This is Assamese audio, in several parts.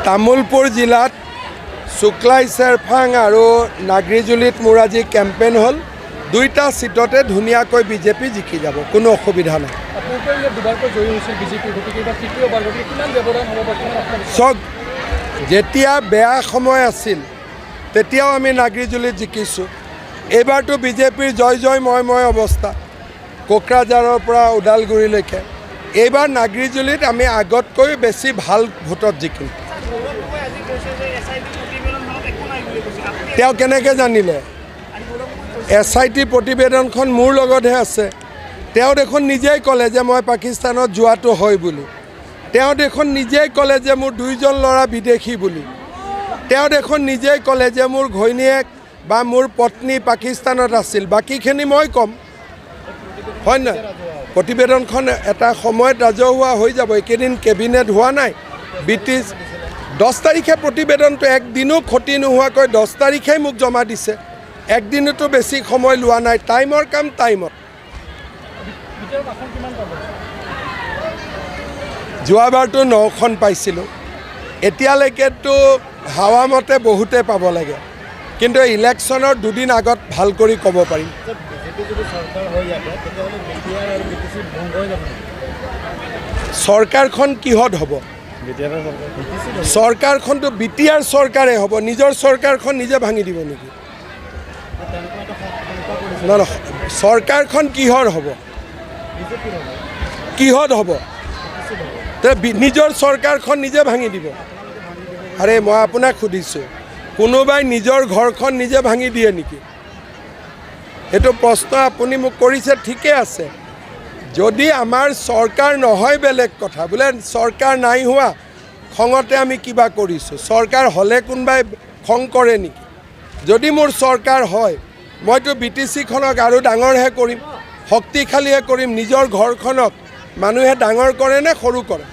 তামুলপুৰ জিলাত শুক্লাই চেৰফাং আৰু নাগৰিজুলিত মোৰ আজি কেম্পেইন হ'ল দুইটা সিটতে ধুনীয়াকৈ বিজেপি জিকি যাব কোনো অসুবিধা নাই চক যেতিয়া বেয়া সময় আছিল তেতিয়াও আমি নাগৰিজুলিত জিকিছোঁ এইবাৰটো বিজেপিৰ জয় জয় ময় অৱস্থা কোকৰাঝাৰৰ পৰা ওদালগুৰিলৈকে এইবাৰ নাগৰিজুলিত আমি আগতকৈ বেছি ভাল ভোটত জিকিম তেওঁ কেনেকৈ জানিলে SIT প্ৰতিবেদনখন মোৰ লগতহে আছে তেওঁ দেখোন নিজেই ক'লে যে মই পাকিস্তানত যোৱাটো হয় বুলি তেওঁ দেখোন নিজেই ক'লে যে মোৰ দুইজন ল'ৰা বিদেশী বুলি তেওঁ দেখোন নিজেই ক'লে যে মোৰ ঘৈণীয়েক বা মোৰ পত্নী পাকিস্তানত আছিল বাকীখিনি মই ক'ম হয় না প্ৰতিবেদনখন এটা সময়ত ৰাজহুৱা হৈ যাব একেদিন কেবিনেট হোৱা নাই ব্ৰিটিছ 10 তাৰিখে প্ৰতিবেদনটো একদিনো ক্ষতি নোহোৱাকৈ 10 তাৰিখে মোক জমা দিছে একদিনতো বেছি সময় লোৱা নাই টাইমৰ কাম টাইমত যোৱাবাৰটো 9খন পাইছিলোঁ এতিয়ালৈকেতো হাৱা মতে বহুতে পাব লাগে কিন্তু ইলেকশ্যনৰ দুদিন আগত ভাল কৰি ক'ব পাৰিম চৰকাৰখন কিহত হ'ব চৰকাৰখনটো BTR চৰকাৰে হ'ব নিজৰ চৰকাৰখন নিজে ভাঙি দিব নেকি চৰকাৰখন কিহৰ হ'ব কিহত হ'ব নিজৰ চৰকাৰখন নিজে ভাঙি দিব আৰে মই আপোনাক সুধিছোঁ কোনোবাই নিজৰ ঘৰখন নিজে ভাঙি দিয়ে নেকি এইটো প্ৰশ্ন আপুনি মোক কৰিছে ঠিকে আছে যদি আমাৰ চৰকাৰ নহয় বেলেগ কথা বোলে চৰকাৰ নাই হোৱা খঙতে আমি কিবা কৰিছোঁ চৰকাৰ হ'লে কোনোবাই খং কৰে নেকি যদি মোৰ চৰকাৰ হয় মইতো BTCখনক আৰু ডাঙৰহে কৰিম শক্তিশালীহে কৰিম নিজৰ ঘৰখনক মানুহে ডাঙৰ কৰে নে সৰু কৰে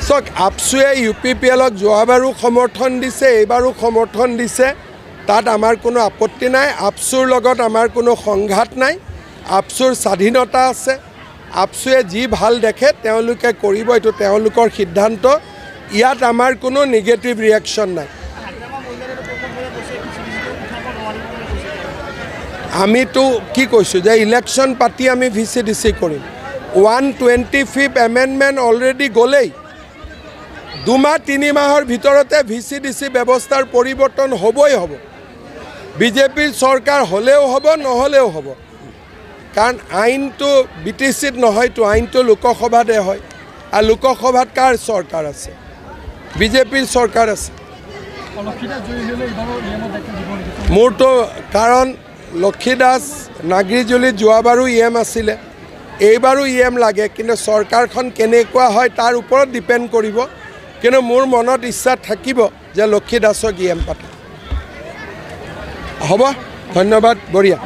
চক আপসুৱে UPPLক যোৱাবাৰো সমৰ্থন দিছে এইবাৰো সমৰ্থন দিছে তাত আমাৰ কোনো আপত্তি নাই আপসুৰ লগত আমাৰ কোনো সংঘাত নাই আপসুৰ স্বাধীনতা আছে আপসুৱে যি ভাল দেখে তেওঁলোকে কৰিব এইটো তেওঁলোকৰ সিদ্ধান্ত ইয়াত আমাৰ কোনো নিগেটিভ ৰিয়েকশ্যন নাই আমিতো কি কৈছোঁ যে ইলেকশ্যন পাতি আমি VCDC কৰিম 125th এমেণ্ডমেণ্ট অলৰেডি গ'লেই 2 মাহ 3 মাহৰ ভিতৰতে VCDC ব্যৱস্থাৰ পৰিৱৰ্তন হ'বই হ'ব বিজেপিৰ চৰকাৰ হ'লেও হ'ব নহ'লেও হ'ব কাৰণ আইনটো BTCত নহয়তো আইনটো লোকসভাতে হয় আৰু লোকসভাত কাৰ চৰকাৰ আছে বিজেপিৰ চৰকাৰ আছে মোৰতো কাৰণ লক্ষীদাস নাগৰিজুলিত যোৱাবাৰো EM আছিলে এইবাৰো EM লাগে কিন্তু চৰকাৰখন কেনেকুৱা হয় তাৰ ওপৰত ডিপেণ্ড কৰিব কিন্তু মোৰ মনত ইচ্ছা থাকিব যে লক্ষীদাসক EM পাতে হ'ব ধন্যবাদ বঢ়িয়া